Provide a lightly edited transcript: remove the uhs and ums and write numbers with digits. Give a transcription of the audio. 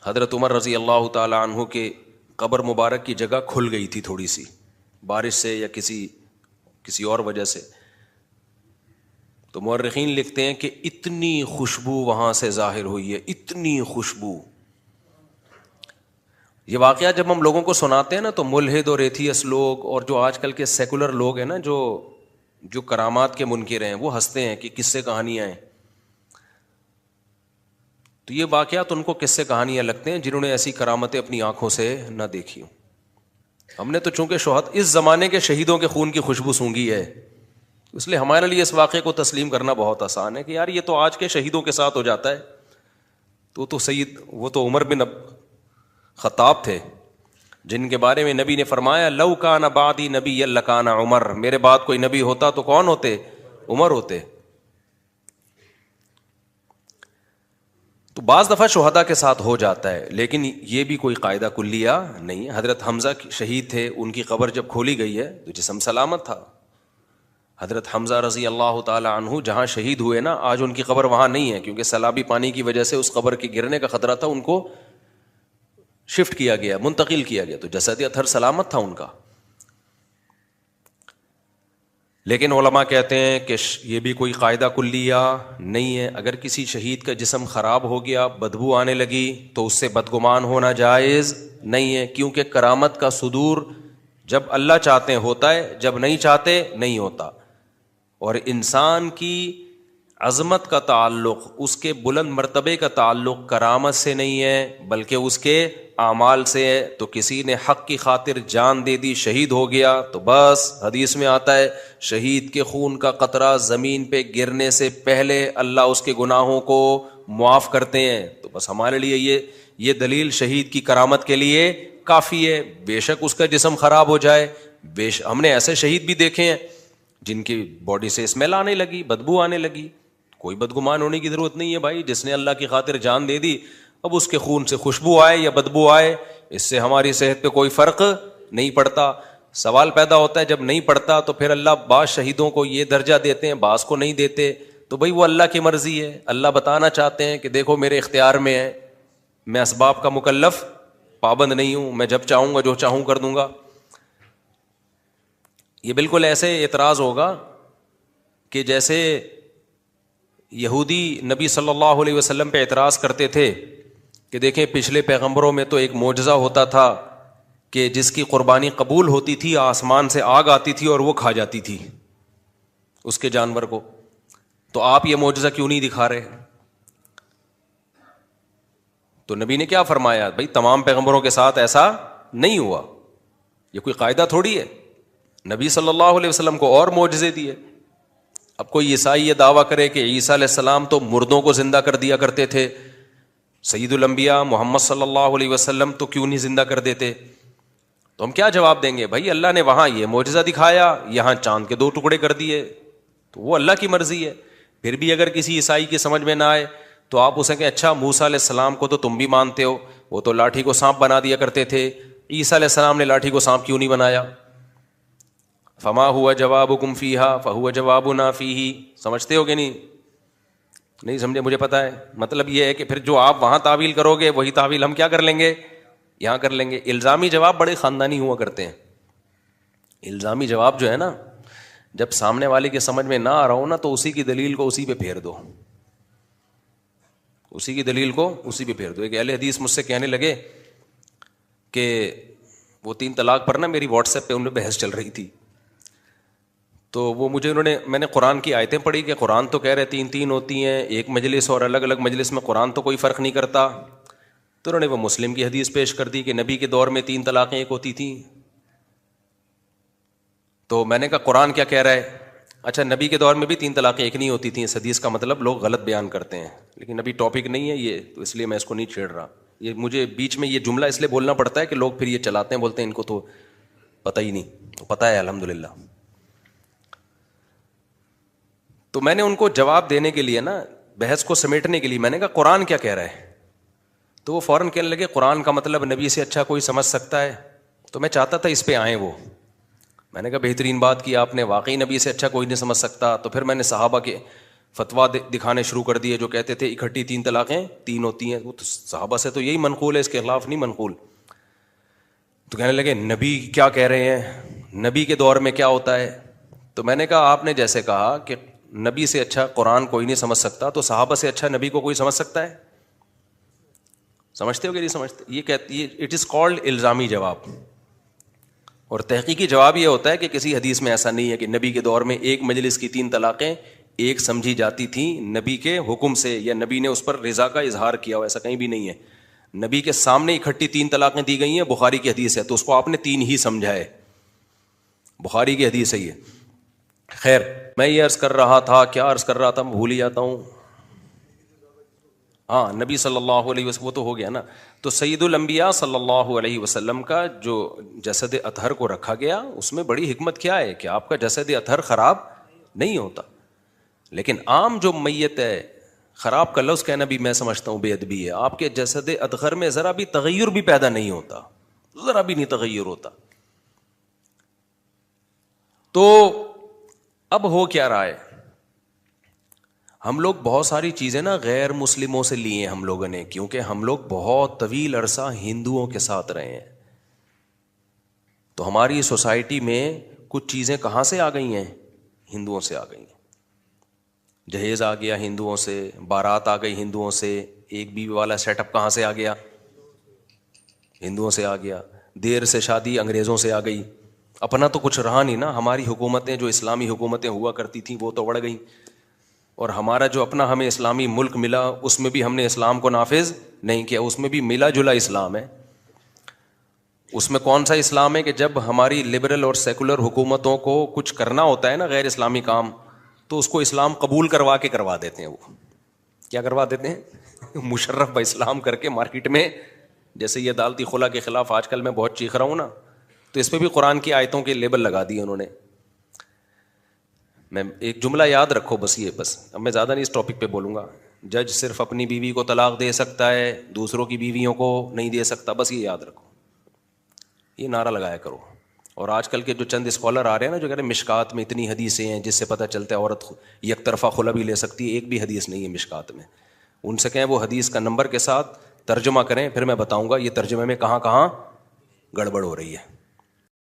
حضرت عمر رضی اللہ تعالی عنہ کے قبر مبارک کی جگہ کھل گئی تھی تھوڑی سی، بارش سے یا کسی اور وجہ سے، تو مورخین لکھتے ہیں کہ اتنی خوشبو وہاں سے ظاہر ہوئی ہے، اتنی خوشبو. یہ واقعہ جب ہم لوگوں کو سناتے ہیں نا تو ملحد اور ایتھیس لوگ اور جو آج کل کے سیکولر لوگ ہیں نا، جو کرامات کے منکر ہیں، وہ ہنستے ہیں کہ قصے کہانیاں ہیں. تو یہ واقعات ان کو قصے کہانیاں لگتے ہیں جنہوں نے ایسی کرامتیں اپنی آنکھوں سے نہ دیکھی ہوں. ہم نے تو چونکہ اس زمانے کے شہیدوں کے خون کی خوشبو سونگھی ہے، اس لیے ہمارے لیے اس واقعے کو تسلیم کرنا بہت آسان ہے کہ یار یہ تو آج کے شہیدوں کے ساتھ ہو جاتا ہے. تو سید وہ تو عمر بن خطاب تھے جن کے بارے میں نبی نے فرمایا لو کان بعدی نبی لکان عمر، میرے بعد کوئی نبی ہوتا تو کون ہوتے؟ عمر ہوتے. تو بعض دفعہ شہداء کے ساتھ ہو جاتا ہے، لیکن یہ بھی کوئی قاعدہ کلیہ نہیں ہے. حضرت حمزہ شہید تھے، ان کی قبر جب کھولی گئی ہے تو جسم سلامت تھا. حضرت حمزہ رضی اللہ تعالی عنہ جہاں شہید ہوئے نا، آج ان کی قبر وہاں نہیں ہے کیونکہ سیلابی پانی کی وجہ سے اس قبر کے گرنے کا خطرہ تھا، ان کو شفٹ کیا گیا، منتقل کیا گیا، تو جسد اطہر سلامت تھا ان کا. لیکن علماء کہتے ہیں کہ یہ بھی کوئی قاعدہ کلیہ نہیں ہے. اگر کسی شہید کا جسم خراب ہو گیا، بدبو آنے لگی، تو اس سے بدگمان ہونا جائز نہیں ہے، کیونکہ کرامت کا صدور جب اللہ چاہتے ہیں ہوتا ہے، جب نہیں چاہتے نہیں ہوتا. اور انسان کی عظمت کا تعلق، اس کے بلند مرتبے کا تعلق کرامت سے نہیں ہے بلکہ اس کے اعمال سے ہے. تو کسی نے حق کی خاطر جان دے دی، شہید ہو گیا، تو بس حدیث میں آتا ہے شہید کے خون کا قطرہ زمین پہ گرنے سے پہلے اللہ اس کے گناہوں کو معاف کرتے ہیں. تو بس ہمارے لیے یہ دلیل شہید کی کرامت کے لیے کافی ہے. بے شک اس کا جسم خراب ہو جائے، ہم نے ایسے شہید بھی دیکھے ہیں جن کی باڈی سے اسمیل آنے لگی، بدبو آنے لگی. کوئی بدگمان ہونے کی ضرورت نہیں ہے بھائی، جس نے اللہ کی خاطر جان دے دی، اب اس کے خون سے خوشبو آئے یا بدبو آئے، اس سے ہماری صحت پہ کوئی فرق نہیں پڑتا. سوال پیدا ہوتا ہے جب نہیں پڑتا تو پھر اللہ بعض شہیدوں کو یہ درجہ دیتے ہیں، بعض کو نہیں دیتے. تو بھائی وہ اللہ کی مرضی ہے، اللہ بتانا چاہتے ہیں کہ دیکھو میرے اختیار میں ہے، میں اسباب کا مکلف پابند نہیں ہوں، میں جب چاہوں گا جو چاہوں کر دوں گا. یہ بالکل ایسے اعتراض ہوگا کہ جیسے یہودی نبی صلی اللہ علیہ وسلم پہ اعتراض کرتے تھے کہ دیکھیں پچھلے پیغمبروں میں تو ایک معجزہ ہوتا تھا کہ جس کی قربانی قبول ہوتی تھی، آسمان سے آگ آتی تھی اور وہ کھا جاتی تھی اس کے جانور کو، تو آپ یہ معجزہ کیوں نہیں دکھا رہے؟ تو نبی نے کیا فرمایا؟ بھائی تمام پیغمبروں کے ساتھ ایسا نہیں ہوا، یہ کوئی قاعدہ تھوڑی ہے. نبی صلی اللہ علیہ وسلم کو اور معجزے دیے. اب کوئی عیسائی یہ دعویٰ کرے کہ عیسیٰ علیہ السلام تو مردوں کو زندہ کر دیا کرتے تھے، سید الانبیاء محمد صلی اللہ علیہ وسلم تو کیوں نہیں زندہ کر دیتے؟ تو ہم کیا جواب دیں گے؟ بھائی اللہ نے وہاں یہ معجزہ دکھایا، یہاں چاند کے 2 ٹکڑے کر دیے، تو وہ اللہ کی مرضی ہے. پھر بھی اگر کسی عیسائی کی سمجھ میں نہ آئے تو آپ اسے کہیں اچھا موسیٰ علیہ السلام کو تو تم بھی مانتے ہو، وہ تو لاٹھی کو سانپ بنا دیا کرتے تھے، عیسیٰ علیہ السلام نے لاٹھی کو سانپ کیوں نہیں بنایا؟ فما ہوا جوابکم فیہا فہو جوابنا فیہ. سمجھتے ہو کہ نہیں سمجھے؟ مجھے پتا ہے. مطلب یہ ہے کہ پھر جو آپ وہاں تعویل کرو گے وہی تعویل ہم کیا کر لیں گے؟ یہاں کر لیں گے. الزامی جواب بڑے خاندانی ہوا کرتے ہیں. الزامی جواب جو ہے نا، جب سامنے والے کی سمجھ میں نہ آ رہا ہو نا تو اسی کی دلیل کو اسی پہ پھیر دو، اسی کی دلیل کو اسی پہ پھیر دو. ایک اہل حدیث مجھ سے کہنے لگے کہ وہ 3 طلاق پر نا میری واٹس ایپ پہ ان میں بحث چل رہی تھی، تو وہ مجھے میں نے قرآن کی آیتیں پڑھی کہ قرآن تو کہہ رہے 3 ہوتی ہیں، ایک مجلس اور الگ الگ مجلس میں قرآن تو کوئی فرق نہیں کرتا. تو انہوں نے وہ مسلم کی حدیث پیش کر دی کہ نبی کے دور میں 3 طلاقیں ایک ہوتی تھیں. تو میں نے کہا قرآن کیا کہہ رہا ہے؟ اچھا نبی کے دور میں بھی 3 طلاقیں ایک نہیں ہوتی تھیں. اس حدیث کا مطلب لوگ غلط بیان کرتے ہیں، لیکن ابھی ٹاپک نہیں ہے یہ، تو اس لیے میں اس کو نہیں چھیڑ رہا. یہ مجھے بیچ میں یہ جملہ اس لیے بولنا پڑتا ہے کہ لوگ پھر یہ چلاتے ہیں، بولتے ہیں ان کو تو پتہ ہی نہیں. پتہ ہے الحمدللہ. تو میں نے ان کو جواب دینے کے لیے نا، بحث کو سمیٹنے کے لیے میں نے کہا قرآن کیا کہہ رہا ہے؟ تو وہ فوراً کہنے لگے قرآن کا مطلب نبی سے اچھا کوئی سمجھ سکتا ہے. تو میں چاہتا تھا اس پہ آئیں وہ. میں نے کہا بہترین بات کی آپ نے، واقعی نبی سے اچھا کوئی نہیں سمجھ سکتا. تو پھر میں نے صحابہ کے فتوا دکھانے شروع کر دیے جو کہتے تھے اکٹھی 3 طلاقیں 3 ہوتی ہیں. وہ تو صحابہ سے تو یہی منقول ہے, اس کے خلاف نہیں منقول. تو کہنے لگے نبی کیا کہہ رہے ہیں, نبی کے دور میں کیا ہوتا ہے. تو میں نے کہا آپ نے جیسے کہا کہ نبی سے اچھا قرآن کوئی نہیں سمجھ سکتا, تو صحابہ سے اچھا نبی کو کوئی سمجھ سکتا ہے؟ سمجھتے ہو کہ نہیں سمجھتے؟ یہ کہتی ہے اٹ از کالڈ الزامی جواب. اور تحقیقی جواب یہ ہوتا ہے کہ کسی حدیث میں ایسا نہیں ہے کہ نبی کے دور میں ایک مجلس کی 3 طلاقیں ایک سمجھی جاتی تھیں نبی کے حکم سے, یا نبی نے اس پر رضا کا اظہار کیا ہو, ایسا کہیں بھی نہیں ہے. نبی کے سامنے اکٹھی 3 طلاقیں دی گئی ہیں, بخاری کی حدیث ہے, تو اس کو آپ نے 3 ہی سمجھا ہے, بخاری کی حدیث ہے یہ. خیر, میں یہ عرض کر رہا تھا, کیا عرض کر رہا تھا میں بھول ہی جاتا ہوں. ہاں, نبی صلی اللہ علیہ وسلم, وہ تو ہو گیا نا. تو سید الانبیاء صلی اللہ علیہ وسلم کا جو جسد اطہر کو رکھا گیا, اس میں بڑی حکمت کیا ہے کہ آپ کا جسد اطہر خراب نہیں ہوتا. لیکن عام جو میت ہے, خراب کا لفظ کہنا بھی میں سمجھتا ہوں بے ادبی ہے. آپ کے جسد اطہر میں ذرا بھی تغیر بھی پیدا نہیں ہوتا, ذرا بھی نہیں تغیر ہوتا. تو اب ہو کیا رہا ہے, ہم لوگ بہت ساری چیزیں نا غیر مسلموں سے لی ہیں ہم لوگوں نے, کیونکہ ہم لوگ بہت طویل عرصہ ہندوؤں کے ساتھ رہے ہیں. تو ہماری سوسائٹی میں کچھ چیزیں کہاں سے آ گئی ہیں, ہندوؤں سے آ گئی ہیں. جہیز آ گیا ہندوؤں سے, بارات آ گئی ہندوؤں سے, ایک بیوی والا سیٹ اپ کہاں سے آ گیا, ہندوؤں سے آ گیا. دیر سے شادی انگریزوں سے آ گئی. اپنا تو کچھ رہا نہیں نا, ہماری حکومتیں جو اسلامی حکومتیں ہوا کرتی تھیں وہ تو بڑھ گئیں, اور ہمارا جو اپنا ہمیں اسلامی ملک ملا اس میں بھی ہم نے اسلام کو نافذ نہیں کیا. اس میں بھی ملا جلا اسلام ہے. اس میں کون سا اسلام ہے کہ جب ہماری لبرل اور سیکولر حکومتوں کو کچھ کرنا ہوتا ہے نا غیر اسلامی کام, تو اس کو اسلام قبول کروا کے کروا دیتے ہیں. وہ کیا کروا دیتے ہیں, مشرف با اسلام کر کے مارکیٹ میں. جیسے یہ عدالتی خلا کے خلاف آج کل میں بہت چیخ رہا ہوں نا, تو اس پہ بھی قرآن کی آیتوں کے لیبل لگا دیے انہوں نے. میں ایک جملہ یاد رکھو بس, یہ بس, اب میں زیادہ نہیں اس ٹاپک پہ بولوں گا. جج صرف اپنی بیوی کو طلاق دے سکتا ہے, دوسروں کی بیویوں کو نہیں دے سکتا, بس یہ یاد رکھو, یہ نعرہ لگایا کرو. اور آج کل کے جو چند اسکالر آ رہے ہیں نا جو کہہ رہے ہیں مشکات میں اتنی حدیثیں ہیں جس سے پتہ چلتا ہے عورت یک طرفہ خلا بھی لے سکتی ہے, ایک بھی حدیث نہیں ہے مشکات میں. ان سے کہیں وہ حدیث کا نمبر کے ساتھ ترجمہ کریں, پھر میں بتاؤں گا یہ ترجمے میں کہاں کہاں گڑبڑ ہو رہی ہے.